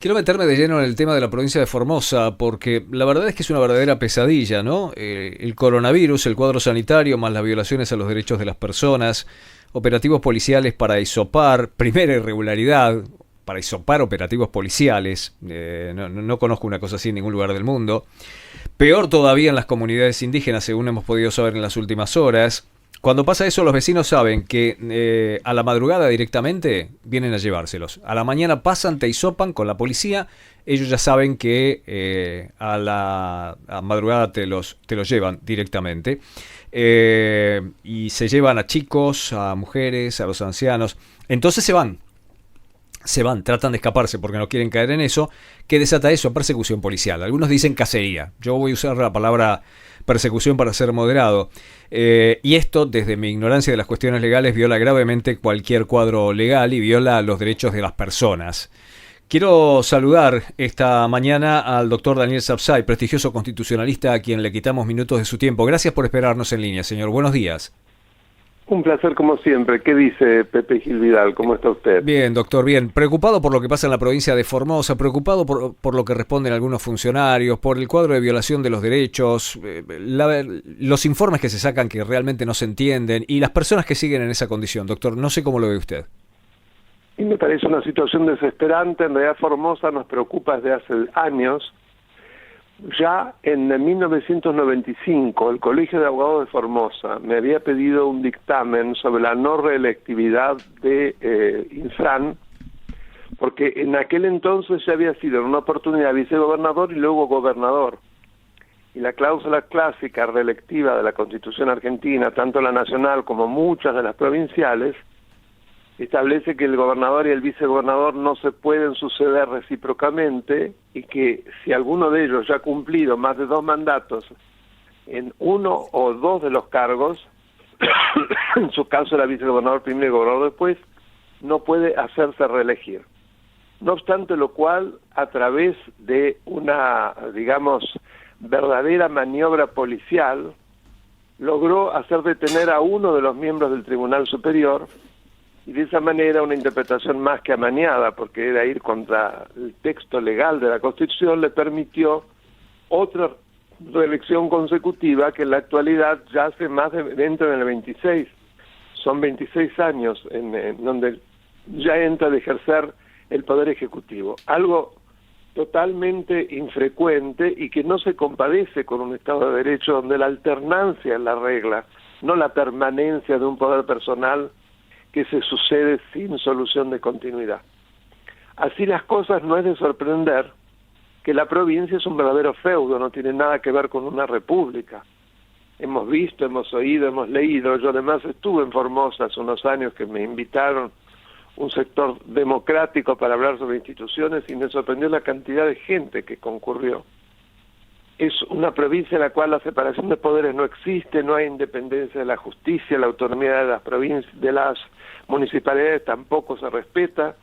Quiero meterme de lleno en el tema de la provincia de Formosa, porque la verdad es que es una verdadera pesadilla, ¿no? El coronavirus, el cuadro sanitario, más las violaciones a los derechos de las personas, operativos policiales para hisopar, primera irregularidad, para hisopar operativos policiales. No conozco una cosa así en ningún lugar del mundo. Peor todavía en las comunidades indígenas, según hemos podido saber en las últimas horas. Cuando pasa eso, los vecinos saben que a la madrugada directamente vienen a llevárselos. A la mañana pasan, te hisopan con la policía. Ellos ya saben que a madrugada te los llevan directamente. Y se llevan a chicos, a mujeres, a los ancianos. Entonces se van, tratan de escaparse porque no quieren caer en eso. ¿Qué desata eso? Persecución policial. Algunos dicen cacería. Yo voy a usar la palabra persecución para ser moderado. Y esto, desde mi ignorancia de las cuestiones legales, viola gravemente cualquier cuadro legal y viola los derechos de las personas. Quiero saludar esta mañana al doctor Daniel Sapsay, prestigioso constitucionalista a quien le quitamos minutos de su tiempo. Gracias por esperarnos en línea, señor. Buenos días. Un placer como siempre. ¿Qué dice Pepe Gil Vidal? ¿Cómo está usted? Bien, doctor, bien. Preocupado por lo que pasa en la provincia de Formosa, preocupado por lo que responden algunos funcionarios, por el cuadro de violación de los derechos, los informes que se sacan que realmente no se entienden y las personas que siguen en esa condición. Doctor, no sé cómo lo ve usted. Y me parece una situación desesperante. En realidad Formosa nos preocupa desde hace años. Ya en 1995, el Colegio de Abogados de Formosa me había pedido un dictamen sobre la no reelectividad de Infran, porque en aquel entonces ya había sido en una oportunidad vicegobernador y luego gobernador. Y la cláusula clásica reelectiva de la Constitución argentina, tanto la nacional como muchas de las provinciales, establece que el gobernador y el vicegobernador no se pueden suceder recíprocamente y que si alguno de ellos ya ha cumplido más de 2 mandatos en uno o 2 de los cargos, en su caso era vicegobernador primero y gobernador después, no puede hacerse reelegir. No obstante lo cual, a través de una, digamos, verdadera maniobra policial, logró hacer detener a uno de los miembros del Tribunal Superior. Y de esa manera una interpretación más que amañada, porque era ir contra el texto legal de la Constitución, le permitió otra reelección consecutiva que en la actualidad ya hace más de dentro del 26. Son 26 años en donde ya entra de ejercer el Poder Ejecutivo. Algo totalmente infrecuente y que no se compadece con un Estado de Derecho donde la alternancia es la regla, no la permanencia de un poder personal que se sucede sin solución de continuidad. Así las cosas, no es de sorprender que la provincia es un verdadero feudo, no tiene nada que ver con una república. Hemos visto, hemos oído, hemos leído. Yo además estuve en Formosa hace unos años que me invitaron un sector democrático para hablar sobre instituciones y me sorprendió la cantidad de gente que concurrió. Es una provincia en la cual la separación de poderes no existe, no hay independencia de la justicia, la autonomía de las provincias, de las municipalidades tampoco se respeta.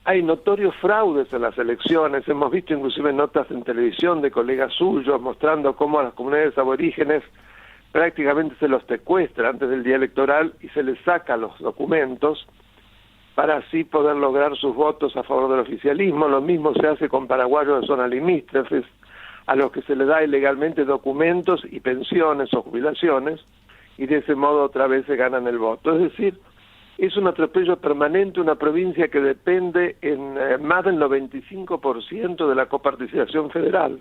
Hay notorios fraudes en las elecciones, hemos visto inclusive notas en televisión de colegas suyos mostrando cómo a las comunidades aborígenes prácticamente se los secuestra antes del día electoral y se les saca los documentos para así poder lograr sus votos a favor del oficialismo. Lo mismo se hace con paraguayos de zonas limítrofes, a los que se les da ilegalmente documentos y pensiones o jubilaciones, y de ese modo otra vez se ganan el voto. Es decir, es un atropello permanente, una provincia que depende en más del 95% de la coparticipación federal.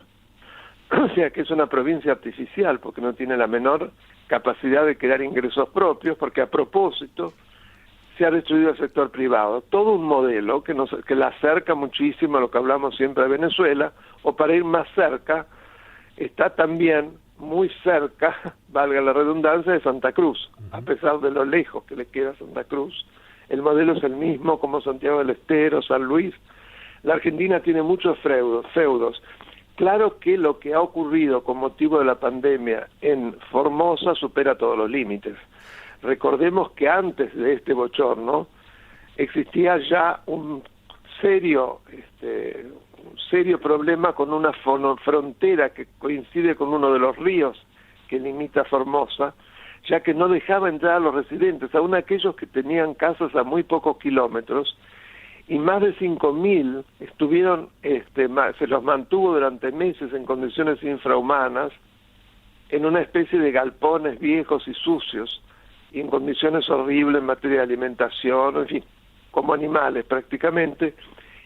O sea que es una provincia artificial, porque no tiene la menor capacidad de crear ingresos propios, porque a propósito se ha destruido el sector privado. Todo un modelo que la acerca muchísimo a lo que hablamos siempre de Venezuela, o para ir más cerca, está también muy cerca, valga la redundancia, de Santa Cruz. A pesar de lo lejos que le queda a Santa Cruz, el modelo es el mismo como Santiago del Estero, San Luis. La Argentina tiene muchos feudos. Claro que lo que ha ocurrido con motivo de la pandemia en Formosa supera todos los límites. Recordemos que antes de este bochorno existía ya un serio problema con una frontera que coincide con uno de los ríos que limita Formosa, ya que no dejaba entrar a los residentes, aún aquellos que tenían casas a muy pocos kilómetros, y más de 5.000 estuvieron, se los mantuvo durante meses en condiciones infrahumanas, en una especie de galpones viejos y sucios, y en condiciones horribles en materia de alimentación, en fin, como animales prácticamente,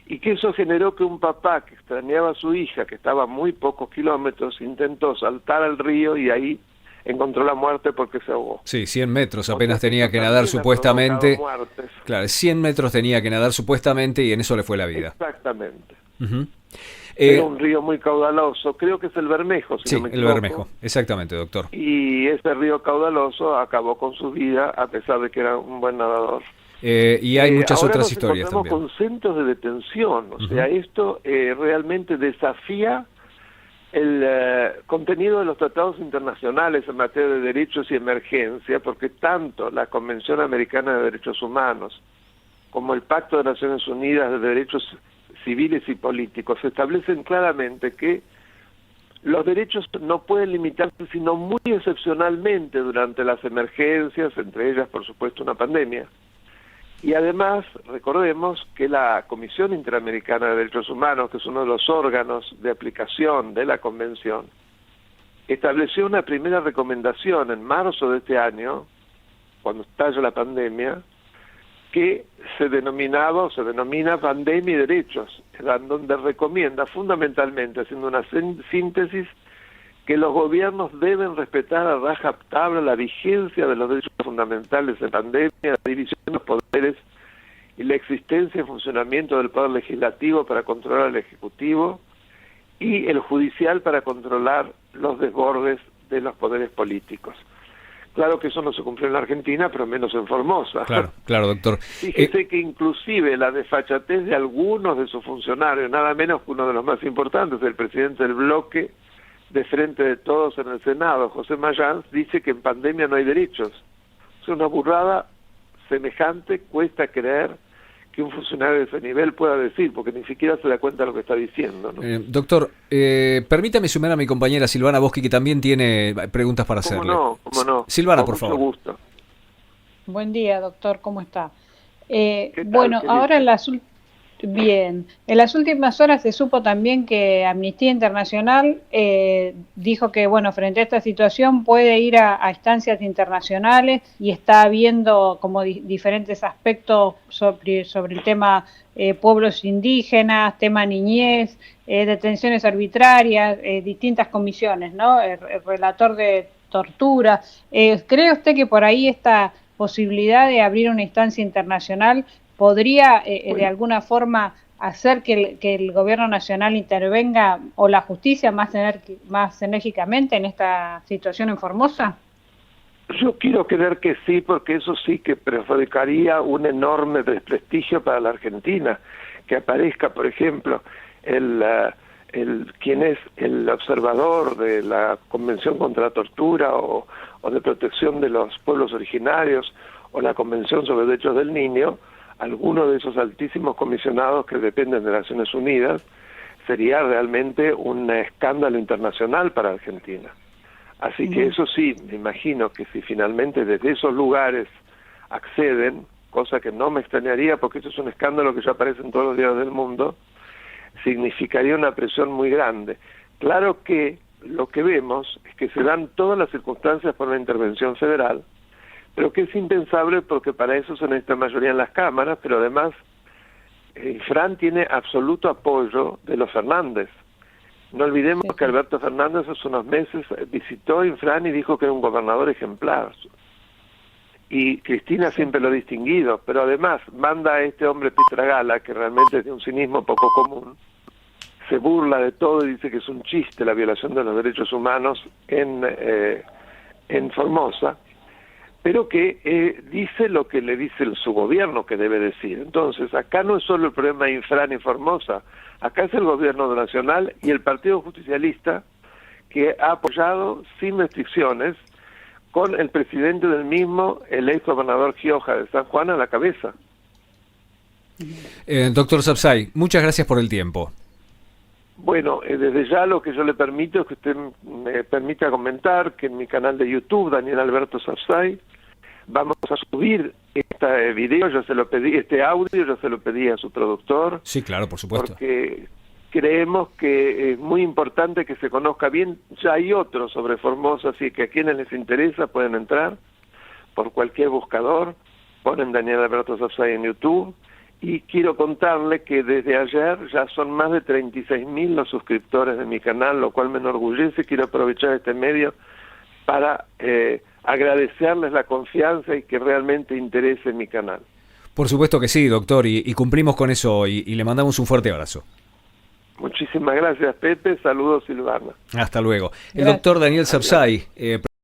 y que eso generó que un papá que extrañaba a su hija, que estaba a muy pocos kilómetros, intentó saltar al río y ahí encontró la muerte porque se ahogó. Sí, 100 metros O apenas sea, tenía eso que nadar también ha supuestamente. provocado muertes. Claro, 100 metros tenía que nadar supuestamente y en eso le fue la vida. Exactamente. Ujú. Era un río muy caudaloso, creo que es el Bermejo, si Sí, no me el equivoco. Bermejo, exactamente, doctor. Y ese río caudaloso acabó con su vida, a pesar de que era un buen nadador. Y hay muchas Ahora otras nos historias encontramos también. con centros de detención, o sea, esto realmente desafía el contenido de los tratados internacionales en materia de derechos y emergencia, porque tanto la Convención Americana de Derechos Humanos como el Pacto de Naciones Unidas de Derechos Civiles y Políticos establecen claramente que los derechos no pueden limitarse sino muy excepcionalmente durante las emergencias, entre ellas, por supuesto, una pandemia. Y además, recordemos que la Comisión Interamericana de Derechos Humanos, que es uno de los órganos de aplicación de la Convención, estableció una primera recomendación en marzo de este año, cuando estalla la pandemia, que se denominaba o se denomina Pandemia y Derechos, donde recomienda fundamentalmente, haciendo una síntesis, que los gobiernos deben respetar a rajatabla la vigencia de los derechos fundamentales en pandemia, la división de los poderes y la existencia y funcionamiento del poder legislativo para controlar al ejecutivo y el judicial para controlar los desbordes de los poderes políticos. Claro que eso no se cumplió en la Argentina, pero menos en Formosa. Claro, claro, doctor. Fíjese que inclusive la desfachatez de algunos de sus funcionarios, nada menos que uno de los más importantes, el presidente del bloque de Frente de Todos en el Senado, José Mayans, dice que en pandemia no hay derechos. Es una burrada semejante, cuesta creer que un funcionario de ese nivel pueda decir, porque ni siquiera se da cuenta de lo que está diciendo, ¿no? Doctor, permítame sumar a mi compañera Silvana Boschi, que también tiene preguntas para hacerle. ¿Cómo no? Silvana, Con por mucho favor. gusto. Buen día, doctor, ¿cómo está? ¿Qué tal, Bueno, querida? ahora bien, en las últimas horas se supo también que Amnistía Internacional dijo que, bueno, frente a esta situación puede ir a instancias internacionales y está viendo como diferentes aspectos sobre el tema pueblos indígenas, tema niñez, detenciones arbitrarias, distintas comisiones, ¿no? El relator de tortura. ¿Cree usted que por ahí esta posibilidad de abrir una instancia internacional podría de alguna forma hacer que el gobierno nacional intervenga o la justicia más enérgicamente en esta situación en Formosa? Yo quiero creer que sí, porque eso sí que perjudicaría un enorme desprestigio para la Argentina, que aparezca, por ejemplo, quien es el observador de la Convención contra la Tortura o de protección de los pueblos originarios o la Convención sobre Derechos del Niño. Alguno de esos altísimos comisionados que dependen de Naciones Unidas, sería realmente un escándalo internacional para Argentina. Así que eso sí, me imagino que si finalmente desde esos lugares acceden, cosa que no me extrañaría porque eso es un escándalo que ya aparece en todos los diarios del mundo, significaría una presión muy grande. Claro que lo que vemos es que se dan todas las circunstancias por una intervención federal, pero que es impensable porque para eso se necesita mayoría en las cámaras, pero además Infran tiene absoluto apoyo de los Fernández. No olvidemos que Alberto Fernández hace unos meses visitó Infran y dijo que era un gobernador ejemplar. Y Cristina siempre lo ha distinguido, pero además manda a este hombre Pietragala, que realmente es de un cinismo poco común, se burla de todo y dice que es un chiste la violación de los derechos humanos en Formosa, pero que dice lo que le dice su gobierno que debe decir. Entonces, acá no es solo el problema de Infran y Formosa, acá es el gobierno nacional y el Partido Justicialista que ha apoyado sin restricciones con el presidente del mismo, el ex gobernador Gioja de San Juan a la cabeza. Doctor Sapsay, muchas gracias por el tiempo. Bueno, desde ya lo que yo le permito es que usted me permita comentar que en mi canal de YouTube, Daniel Alberto Sapsay, vamos a subir este video, yo se lo pedí, este audio, yo se lo pedí a su productor. Sí, claro, por supuesto. Porque creemos que es muy importante que se conozca bien. Ya hay otros sobre Formosa, así que a quienes les interesa pueden entrar por cualquier buscador, ponen Daniel Alberto Sapsay en YouTube, y quiero contarle que desde ayer ya son más de 36.000 los suscriptores de mi canal, lo cual me enorgullece. Quiero aprovechar este medio para agradecerles la confianza y que realmente interese mi canal. Por supuesto que sí, doctor, y cumplimos con eso hoy, y le mandamos un fuerte abrazo. Muchísimas gracias, Pepe. Saludos, Silvana. Hasta luego. El doctor Daniel Sapsay,